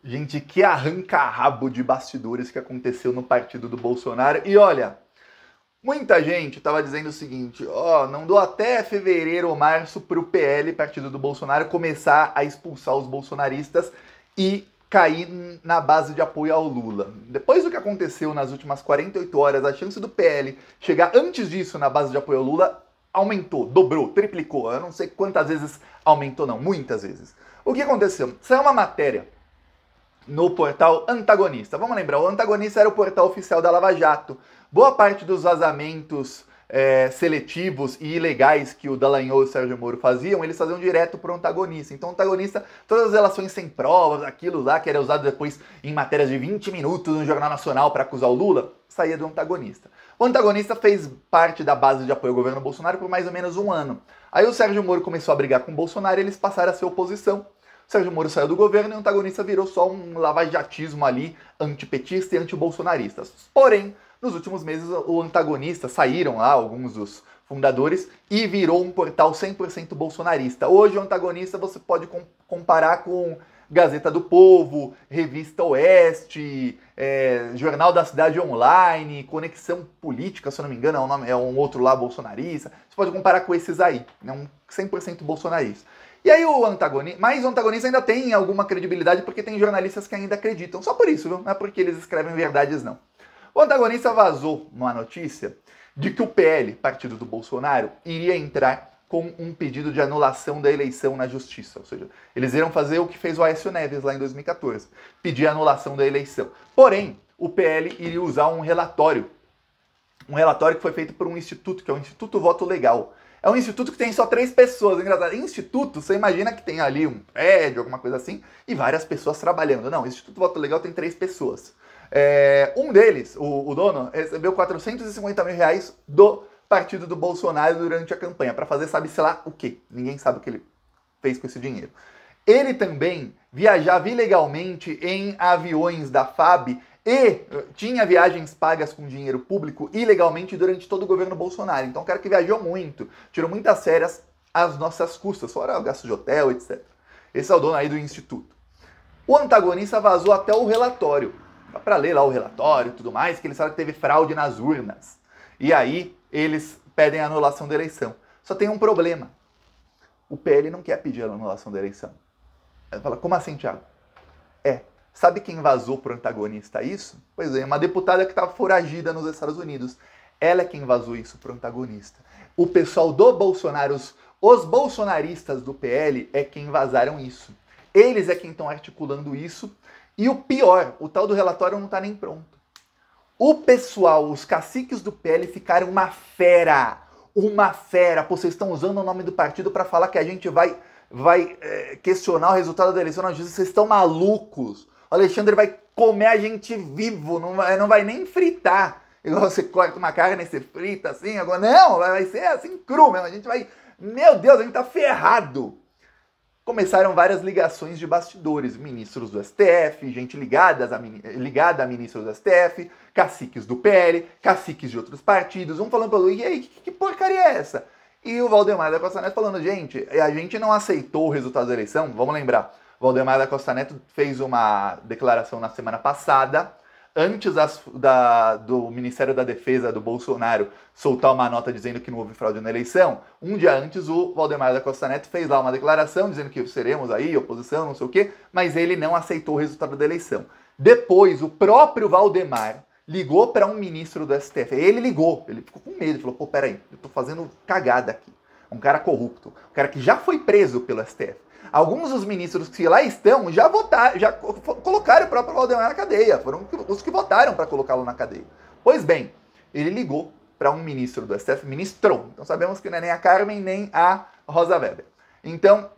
Gente, que arranca-rabo de bastidores que aconteceu no partido do Bolsonaro. E olha, muita gente estava dizendo o seguinte, ó, não dou até fevereiro ou março para o PL, partido do Bolsonaro, começar a expulsar os bolsonaristas e cair na base de apoio ao Lula. Depois do que aconteceu nas últimas 48 horas, a chance do PL chegar antes disso na base de apoio ao Lula aumentou, dobrou, triplicou. Eu não sei quantas vezes aumentou, não, muitas vezes. O que aconteceu? Saiu uma matéria no portal Antagonista. Vamos lembrar, o Antagonista era o portal oficial da Lava Jato. Boa parte dos vazamentos seletivos e ilegais que o Dallagnol e o Sérgio Moro faziam, eles faziam direto pro Antagonista. Então o Antagonista, todas as relações sem provas, aquilo lá que era usado depois em matérias de 20 minutos no Jornal Nacional para acusar o Lula, saía do Antagonista. O Antagonista fez parte da base de apoio ao governo Bolsonaro por mais ou menos um ano. Aí o Sérgio Moro começou a brigar com o Bolsonaro e eles passaram a ser oposição. Sérgio Moro saiu do governo e o Antagonista virou só um lavajatismo ali, antipetista e antibolsonaristas. Porém, nos últimos meses, o Antagonista, saíram lá alguns dos fundadores e virou um portal 100% bolsonarista. Hoje o Antagonista você pode comparar com Gazeta do Povo, Revista Oeste, Jornal da Cidade Online, Conexão Política, se eu não me engano, é um outro lá bolsonarista. Você pode comparar com esses aí, é um 100% bolsonarista. E aí o Antagonista, mas o Antagonista ainda tem alguma credibilidade porque tem jornalistas que ainda acreditam. Só por isso, viu? Não é porque eles escrevem verdades, não. O Antagonista vazou uma notícia de que o PL, partido do Bolsonaro, iria entrar com um pedido de anulação da eleição na justiça. Ou seja, eles iriam fazer o que fez o Aécio Neves lá em 2014, pedir a anulação da eleição. Porém, o PL iria usar um relatório que foi feito por um instituto, que é o Instituto Voto Legal. É um instituto que tem só 3 pessoas, engraçado. Instituto, você imagina que tem ali um prédio, alguma coisa assim, e várias pessoas trabalhando. Não, o Instituto Voto Legal tem 3 pessoas. Um deles, o dono, recebeu 450 mil reais do partido do Bolsonaro durante a campanha, para fazer sabe-se lá o quê. Ninguém sabe o que ele fez com esse dinheiro. Ele também viajava ilegalmente em aviões da FAB e tinha viagens pagas com dinheiro público ilegalmente durante todo o governo Bolsonaro. Então, o cara que viajou muito, tirou muitas férias às nossas custas, fora o gasto de hotel, etc. Esse é o dono aí do Instituto. O Antagonista vazou até o relatório. Dá pra ler lá o relatório e tudo mais, que eles falam que teve fraude nas urnas. E aí, eles pedem a anulação da eleição. Só tem um problema. O PL não quer pedir a anulação da eleição. Ele fala, como assim, Thiago? Sabe quem vazou pro Antagonista isso? Pois é, uma deputada que estava foragida nos Estados Unidos. Ela é quem vazou isso pro Antagonista. O pessoal do Bolsonaro, os bolsonaristas do PL é quem vazaram isso. Eles é quem estão articulando isso. E o pior, o tal do relatório não está nem pronto. O pessoal, os caciques do PL ficaram uma fera. Uma fera. Pô, vocês estão usando o nome do partido para falar que a gente vai questionar o resultado da eleição na justiça. Vocês estão malucos. O Alexandre vai comer a gente vivo, não vai nem fritar. Igual você corta uma carne e você frita assim, agora não, vai ser assim cru mesmo. A gente vai, meu Deus, a gente tá ferrado. Começaram várias ligações de bastidores, ministros do STF, gente ligada a ministros do STF, caciques do PL, caciques de outros partidos, um falando para o Luiz, e aí, que porcaria é essa? E o Valdemar da Costa Neto falando, gente, a gente não aceitou o resultado da eleição, vamos lembrar, o Valdemar da Costa Neto fez uma declaração na semana passada, antes do Ministério da Defesa do Bolsonaro soltar uma nota dizendo que não houve fraude na eleição, um dia antes o Valdemar da Costa Neto fez lá uma declaração dizendo que seremos aí, oposição, não sei o quê, mas ele não aceitou o resultado da eleição. Depois, o próprio Valdemar ligou para um ministro do STF. Ele ligou, ele ficou com medo, falou, pô, peraí, eu tô fazendo cagada aqui. Um cara corrupto, um cara que já foi preso pelo STF. Alguns dos ministros que lá estão já votaram, já colocaram o próprio Valdemar na cadeia. Foram os que votaram para colocá-lo na cadeia. Pois bem, ele ligou para um ministro do STF, ministrou. Então sabemos que não é nem a Carmen nem a Rosa Weber. Então,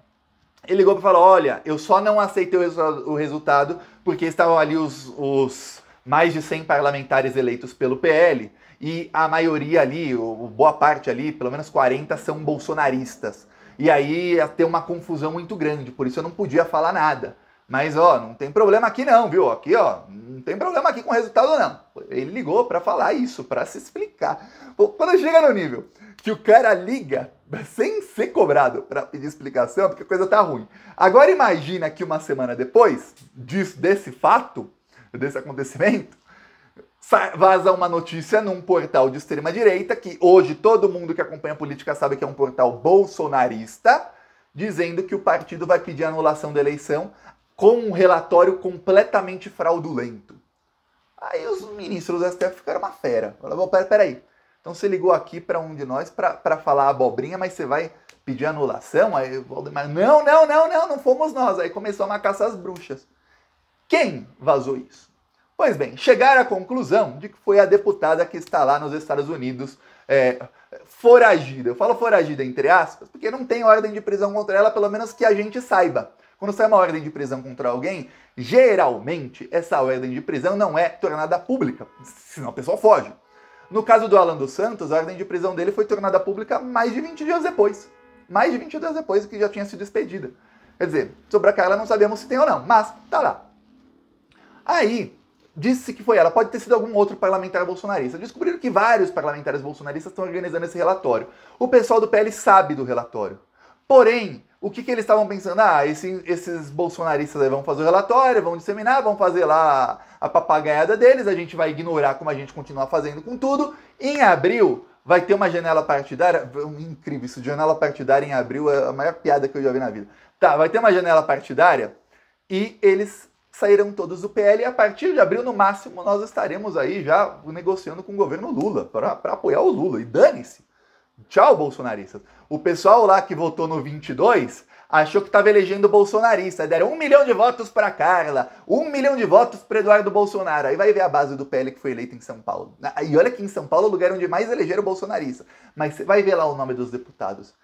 ele ligou para falar, olha, eu só não aceitei o resultado porque estavam ali os mais de 100 parlamentares eleitos pelo PL e a maioria ali, boa parte ali, pelo menos 40, são bolsonaristas. E aí ia ter uma confusão muito grande, por isso eu não podia falar nada. Mas, ó, não tem problema aqui não, viu? Aqui, ó, não tem problema aqui com o resultado não. Ele ligou para falar isso, para se explicar. Pô, quando chega no nível que o cara liga sem ser cobrado para pedir explicação, porque a coisa tá ruim. Agora imagina que uma semana depois desse fato, desse acontecimento, vaza uma notícia num portal de extrema-direita, que hoje todo mundo que acompanha a política sabe que é um portal bolsonarista, dizendo que o partido vai pedir anulação da eleição com um relatório completamente fraudulento. Aí os ministros do STF ficaram uma fera. Falaram, peraí, então você ligou aqui para um de nós para falar abobrinha, mas você vai pedir anulação? Aí o Valdemar, não fomos nós. Aí começou uma caça às bruxas. Quem vazou isso? Pois bem, chegaram à conclusão de que foi a deputada que está lá nos Estados Unidos foragida. Eu falo foragida entre aspas, porque não tem ordem de prisão contra ela, pelo menos que a gente saiba. Quando sai uma ordem de prisão contra alguém, geralmente essa ordem de prisão não é tornada pública, senão a pessoa foge. No caso do Alan dos Santos, a ordem de prisão dele foi tornada pública mais de 20 dias depois. Mais de 20 dias depois que já tinha sido expedida. Quer dizer, sobre a Carla não sabemos se tem ou não, mas tá lá. Aí, disse que foi ela, pode ter sido algum outro parlamentar bolsonarista. Descobriram que vários parlamentares bolsonaristas estão organizando esse relatório. O pessoal do PL sabe do relatório. Porém, o que eles estavam pensando? Esses bolsonaristas aí vão fazer o relatório, vão disseminar, vão fazer lá a papagaiada deles, a gente vai ignorar como a gente continua fazendo com tudo. Em abril, vai ter uma janela partidária. Incrível, isso, janela partidária em abril é a maior piada que eu já vi na vida. Tá, vai ter uma janela partidária e eles sairão todos do PL e a partir de abril, no máximo, nós estaremos aí já negociando com o governo Lula, para apoiar o Lula. E dane-se. Tchau, bolsonaristas. O pessoal lá que votou no 22 achou que estava elegendo bolsonarista. Deram 1 milhão de votos para Carla, 1 milhão de votos para Eduardo Bolsonaro. Aí vai ver a base do PL que foi eleita em São Paulo. E olha que em São Paulo é o lugar onde mais elegeram bolsonarista. Mas você vai ver lá o nome dos deputados.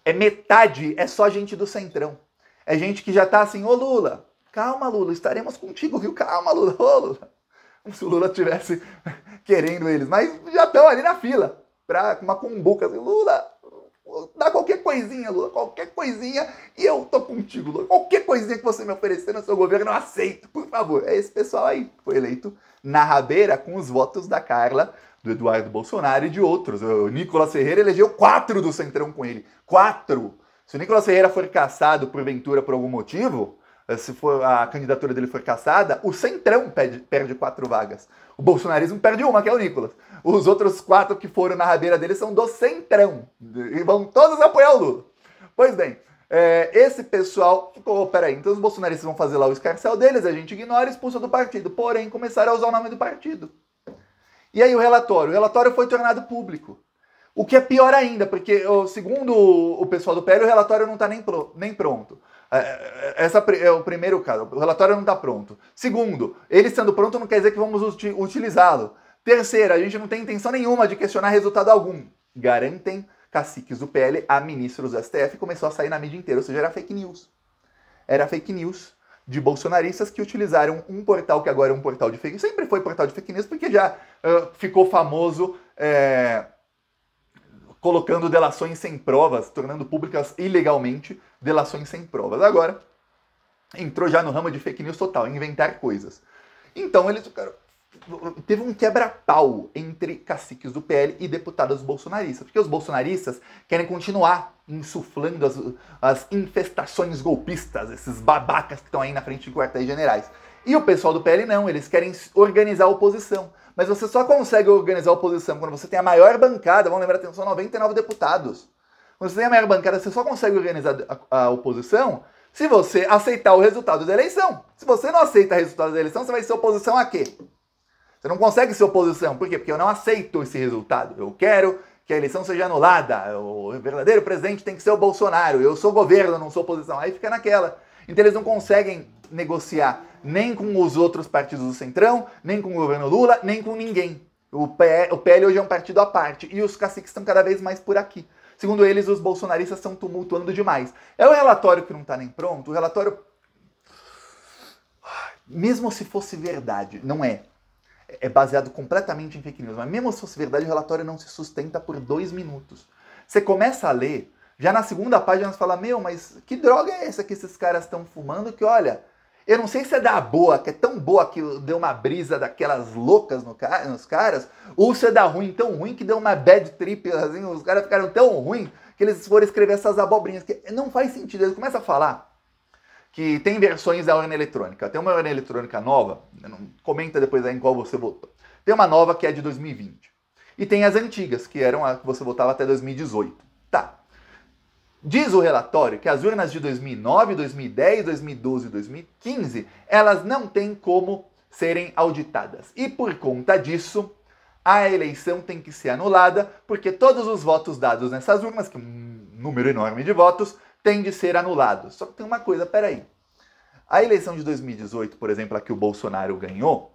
É metade, é só gente do Centrão. É gente que já tá assim, ô Lula, calma Lula, estaremos contigo, viu? Calma Lula, ô Lula. Como se o Lula estivesse querendo eles. Mas já estão ali na fila. Com uma cumbuca assim, Lula, dá qualquer coisinha, Lula, qualquer coisinha e eu tô contigo, Lula. Qualquer coisinha que você me oferecer no seu governo, eu aceito, por favor. É esse pessoal aí que foi eleito na rabeira com os votos da Carla, do Eduardo Bolsonaro e de outros. O Nicolas Ferreira elegeu 4 do Centrão com ele. 4! Se o Nicolas Ferreira for caçado porventura por algum motivo, se for a candidatura dele for caçada, o Centrão perde 4 vagas. O bolsonarismo perde uma, que é o Nicolas. Os outros 4 que foram na rabeira dele são do Centrão. E vão todos apoiar o Lula. Pois bem, esse pessoal ficou, peraí, então os bolsonaristas vão fazer lá o escarcel deles, a gente ignora e expulsa do partido. Porém, começaram a usar o nome do partido. E aí o relatório foi tornado público. O que é pior ainda, porque segundo o pessoal do PL, o relatório não está nem pronto. Esse é o primeiro caso, o relatório não está pronto. Segundo, ele estando pronto não quer dizer que vamos utilizá-lo. Terceiro, a gente não tem intenção nenhuma de questionar resultado algum. Garantem caciques do PL a ministros do STF, começou a sair na mídia inteira, ou seja, era fake news. Era fake news de bolsonaristas que utilizaram um portal que agora é um portal de fake news. Sempre foi portal de fake news porque já ficou famoso colocando delações sem provas, tornando públicas ilegalmente delações sem provas. Agora, entrou já no ramo de fake news total, inventar coisas. Então, eles ficaram... Teve um quebra-pau entre caciques do PL e deputados bolsonaristas, porque os bolsonaristas querem continuar insuflando as infestações golpistas, esses babacas que estão aí na frente de quartéis generais. E o pessoal do PL não, eles querem organizar a oposição. Mas você só consegue organizar a oposição quando você tem a maior bancada, vamos lembrar, são 99 deputados. Quando você tem a maior bancada, você só consegue organizar a oposição se você aceitar o resultado da eleição. Se você não aceita o resultado da eleição, você vai ser oposição a quê? Você não consegue ser oposição. Por quê? Porque eu não aceito esse resultado. Eu quero que a eleição seja anulada. O verdadeiro presidente tem que ser o Bolsonaro. Eu sou governo, não sou oposição. Aí fica naquela. Então eles não conseguem negociar nem com os outros partidos do Centrão, nem com o governo Lula, nem com ninguém. O PL hoje é um partido à parte. E os caciques estão cada vez mais por aqui. Segundo eles, os bolsonaristas estão tumultuando demais. É o relatório que não está nem pronto. O relatório, mesmo se fosse verdade, não é. É baseado completamente em fake news. Mas mesmo se fosse verdade, o relatório não se sustenta por 2 minutos. Você começa a ler, já na segunda página você fala, meu, mas que droga é essa que esses caras estão fumando? Que olha, Eu não sei se é da boa, que é tão boa que deu uma brisa daquelas loucas nos caras, ou se é da ruim, tão ruim que deu uma bad trip, assim, os caras ficaram tão ruins que eles foram escrever essas abobrinhas, que não faz sentido. Eles começam a falar que tem versões da urna eletrônica. Tem uma urna eletrônica nova, comenta depois aí em qual você votou. Tem uma nova que é de 2020. E tem as antigas, que eram a que você votava até 2018. Tá. Diz o relatório que as urnas de 2009, 2010, 2012 e 2015, elas não têm como serem auditadas. E por conta disso, a eleição tem que ser anulada, porque todos os votos dados nessas urnas, que é um número enorme de votos, tem de ser anulados. Só que tem uma coisa, peraí. A eleição de 2018, por exemplo, a que o Bolsonaro ganhou,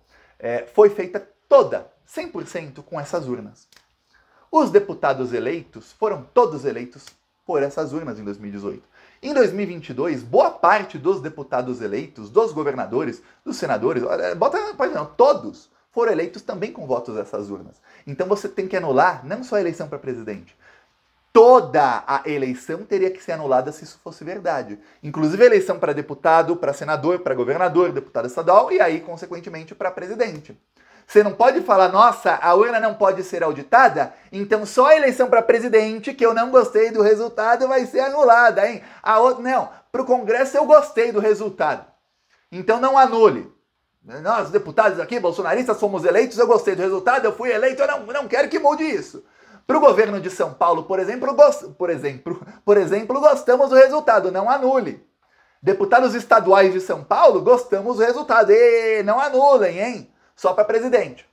foi feita toda, 100% com essas urnas. Os deputados eleitos foram todos eleitos por essas urnas em 2018. Em 2022, boa parte dos deputados eleitos, dos governadores, dos senadores, todos foram eleitos também com votos dessas urnas. Então você tem que anular não só a eleição para presidente, toda a eleição teria que ser anulada se isso fosse verdade. Inclusive a eleição para deputado, para senador, para governador, deputado estadual e aí, consequentemente, para presidente. Você não pode falar, nossa, a urna não pode ser auditada, então só a eleição para presidente, que eu não gostei do resultado, vai ser anulada, hein? A outra, não, para o Congresso eu gostei do resultado, então não anule. Nós, deputados aqui, bolsonaristas, fomos eleitos, eu gostei do resultado, eu fui eleito, eu não quero que mude isso. Para o governo de São Paulo, por exemplo, gostamos do resultado, não anule. Deputados estaduais de São Paulo, gostamos do resultado, e não anulem, hein? Só para presidente.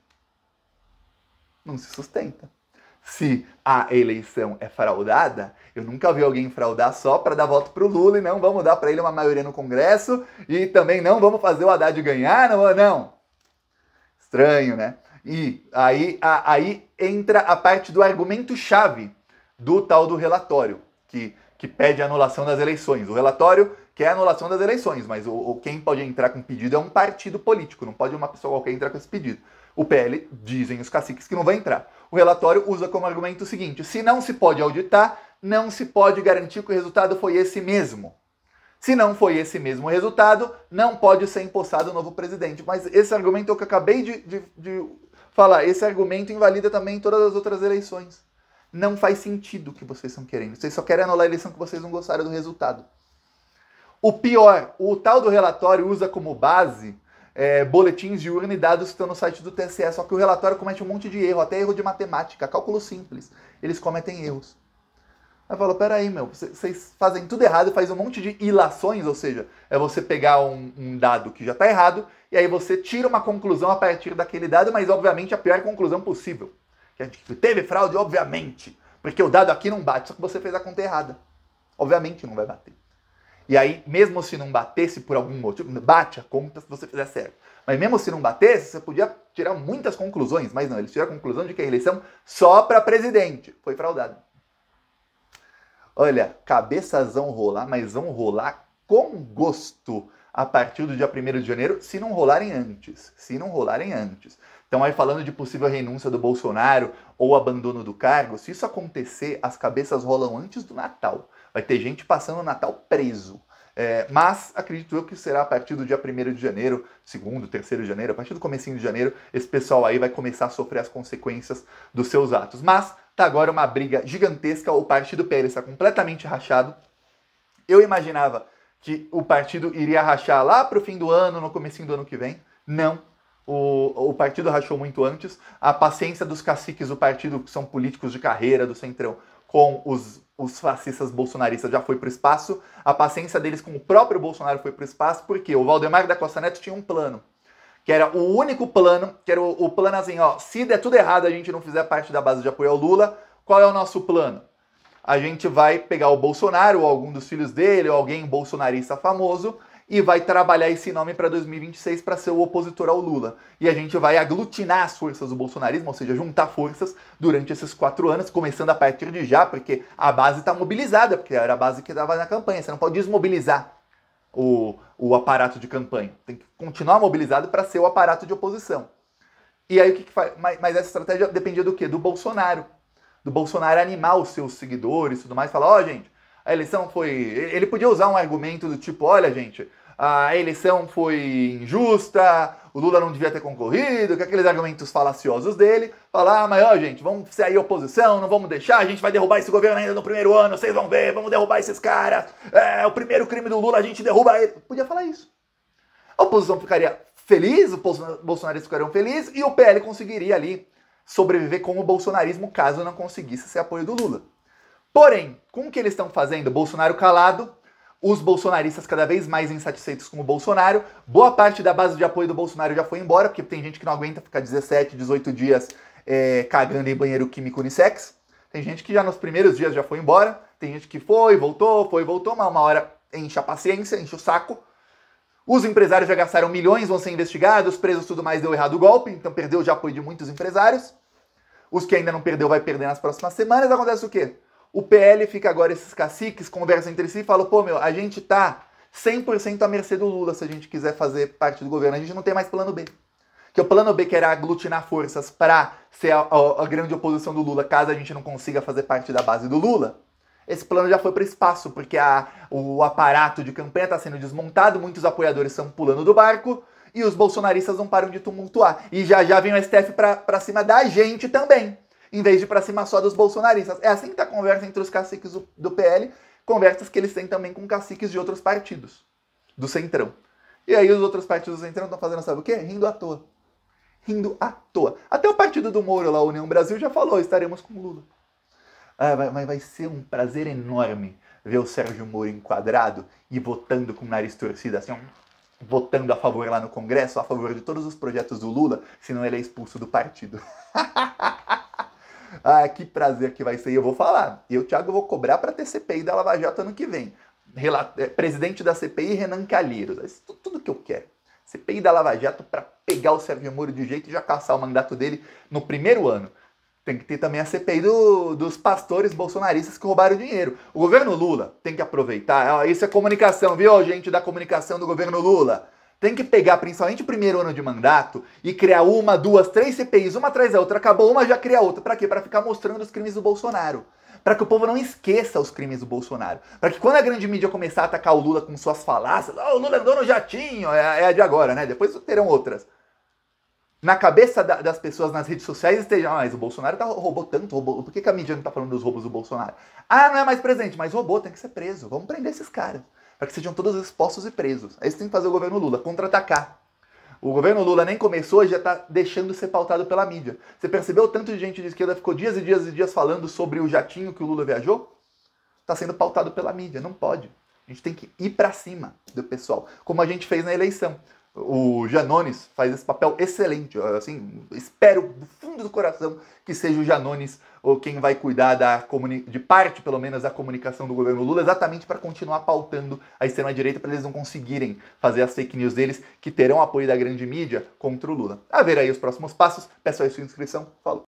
Não se sustenta. Se a eleição é fraudada, eu nunca vi alguém fraudar só para dar voto para o Lula e não vamos dar para ele uma maioria no Congresso e também não vamos fazer o Haddad ganhar, não. Estranho, né? E aí entra a parte do argumento-chave do tal do relatório, que pede a anulação das eleições. O relatório quer a anulação das eleições, mas quem pode entrar com pedido é um partido político, não pode uma pessoa qualquer entrar com esse pedido. O PL dizem os caciques que não vai entrar. O relatório usa como argumento o seguinte: se não se pode auditar, não se pode garantir que o resultado foi esse mesmo. Se não foi esse mesmo resultado, não pode ser empossado o novo presidente. Mas esse argumento é o que eu acabei de falar. Esse argumento invalida também todas as outras eleições. Não faz sentido o que vocês estão querendo. Vocês só querem anular a eleição que vocês não gostaram do resultado. O pior, o tal do relatório usa como base boletins de urna e dados que estão no site do TSE, só que o relatório comete um monte de erro, até erro de matemática, cálculo simples. Eles cometem erros. Aí falou, peraí, vocês fazem tudo errado, faz um monte de ilações, ou seja, é você pegar um dado que já está errado, e aí você tira uma conclusão a partir daquele dado, mas obviamente a pior conclusão possível. Que a gente teve fraude, obviamente, porque o dado aqui não bate, só que você fez a conta errada. Obviamente não vai bater. E aí, mesmo se não batesse por algum motivo, bate a conta se você fizer certo. Mas mesmo se não batesse, você podia tirar muitas conclusões, mas não, eles tiraram a conclusão de que a eleição só para presidente foi fraudada. Olha, cabeças vão rolar, mas vão rolar com gosto a partir do dia 1º de janeiro, se não rolarem antes. Se não rolarem antes. Então aí falando de possível renúncia do Bolsonaro ou abandono do cargo, se isso acontecer, as cabeças rolam antes do Natal. Vai ter gente passando o Natal preso. Mas acredito eu que será a partir do dia 1º de janeiro, 2º, 3º de janeiro, a partir do comecinho de janeiro, esse pessoal aí vai começar a sofrer as consequências dos seus atos. Mas tá agora uma briga gigantesca, o partido PL está completamente rachado. Eu imaginava que o partido iria rachar lá para o fim do ano, no comecinho do ano que vem. Não. O partido rachou muito antes. A paciência dos caciques do partido, que são políticos de carreira do Centrão, com os fascistas bolsonaristas já foi para o espaço. A paciência deles com o próprio Bolsonaro foi para o espaço, porque o Valdemar da Costa Neto tinha um plano, que era o único plano, que era o plano assim, ó, se der tudo errado, a gente não fizer parte da base de apoio ao Lula, qual é o nosso plano? A gente vai pegar o Bolsonaro, ou algum dos filhos dele, ou alguém bolsonarista famoso, e vai trabalhar esse nome para 2026 para ser o opositor ao Lula. E a gente vai aglutinar as forças do bolsonarismo, ou seja, juntar forças durante esses 4 anos, começando a partir de já, porque a base está mobilizada, porque era a base que estava na campanha. Você não pode desmobilizar o aparato de campanha. Tem que continuar mobilizado para ser o aparato de oposição. E aí o que faz? Mas essa estratégia dependia do quê? Do Bolsonaro. Do Bolsonaro animar os seus seguidores e tudo mais, falar, ó, gente, a eleição foi... Ele podia usar um argumento do tipo, olha, gente, a eleição foi injusta, o Lula não devia ter concorrido, que aqueles argumentos falaciosos dele, falar, mas ó, gente, vamos ser aí oposição, não vamos deixar, a gente vai derrubar esse governo ainda no primeiro ano, vocês vão ver, vamos derrubar esses caras, o primeiro crime do Lula, a gente derruba ele. Podia falar isso. A oposição ficaria feliz, os bolsonaristas ficariam felizes e o PL conseguiria ali sobreviver com o bolsonarismo caso não conseguisse esse apoio do Lula. Porém, com o que eles estão fazendo, Bolsonaro calado, os bolsonaristas cada vez mais insatisfeitos com o Bolsonaro, boa parte da base de apoio do Bolsonaro já foi embora, porque tem gente que não aguenta ficar 17, 18 dias cagando em banheiro químico unissex. Tem gente que já nos primeiros dias já foi embora, tem gente que foi, voltou, mas uma hora enche a paciência, enche o saco. Os empresários já gastaram milhões, vão ser investigados, presos, tudo mais, deu errado o golpe, então perdeu já apoio de muitos empresários. Os que ainda não perdeu vai perder nas próximas semanas. Acontece o quê? O PL fica agora, esses caciques conversam entre si e falam, pô, meu, a gente tá 100% à mercê do Lula se a gente quiser fazer parte do governo. A gente não tem mais plano B. Que o plano B, que era aglutinar forças para ser a grande oposição do Lula, caso a gente não consiga fazer parte da base do Lula, esse plano já foi para o espaço, porque o aparato de campanha está sendo desmontado, muitos apoiadores estão pulando do barco e os bolsonaristas não param de tumultuar. E já vem o STF para cima da gente também, em vez de para cima só dos bolsonaristas. É assim que está a conversa entre os caciques do PL, conversas que eles têm também com caciques de outros partidos, do Centrão. E aí os outros partidos do Centrão estão fazendo, sabe o quê? Rindo à toa. Rindo à toa. Até o partido do Moro lá, a União Brasil, já falou, estaremos com o Lula. Mas vai ser um prazer enorme ver o Sérgio Moro enquadrado e votando com o nariz torcido, assim, votando a favor lá no Congresso, a favor de todos os projetos do Lula, senão ele é expulso do partido. Que prazer que vai ser. E eu vou falar, eu, Thiago, vou cobrar para ter CPI da Lava Jato ano que vem. Presidente da CPI, Renan Calheiros. É tudo que eu quero. CPI da Lava Jato para pegar o Sérgio Moro de jeito e já caçar o mandato dele no primeiro ano. Tem que ter também a CPI dos pastores bolsonaristas que roubaram dinheiro. O governo Lula tem que aproveitar. Isso é comunicação, viu, gente da comunicação do governo Lula? Tem que pegar principalmente o primeiro ano de mandato e criar uma, duas, três CPIs, uma atrás da outra. Acabou uma, já cria outra. Pra quê? Pra ficar mostrando os crimes do Bolsonaro. Pra que o povo não esqueça os crimes do Bolsonaro. Pra que quando a grande mídia começar a atacar o Lula com suas falácias, o Lula andou no jatinho, é a de agora, né? Depois terão outras. Na cabeça das pessoas nas redes sociais esteja, mas o Bolsonaro roubou tanto, por que a mídia não tá falando dos roubos do Bolsonaro? Não é mais presente, mas roubou, tem que ser preso, vamos prender esses caras, para que sejam todos expostos e presos. É isso que tem que fazer o governo Lula, contra-atacar. O governo Lula nem começou e já tá deixando ser pautado pela mídia. Você percebeu o tanto de gente de esquerda ficou dias e dias e dias falando sobre o jatinho que o Lula viajou? Tá sendo pautado pela mídia, não pode. A gente tem que ir para cima do pessoal, como a gente fez na eleição. O Janones faz esse papel excelente, assim, espero do fundo do coração que seja o Janones ou quem vai cuidar de parte, pelo menos, da comunicação do governo Lula, exatamente para continuar pautando a extrema-direita, para eles não conseguirem fazer as fake news deles, que terão apoio da grande mídia contra o Lula. A ver aí os próximos passos, peço aí sua inscrição, falou!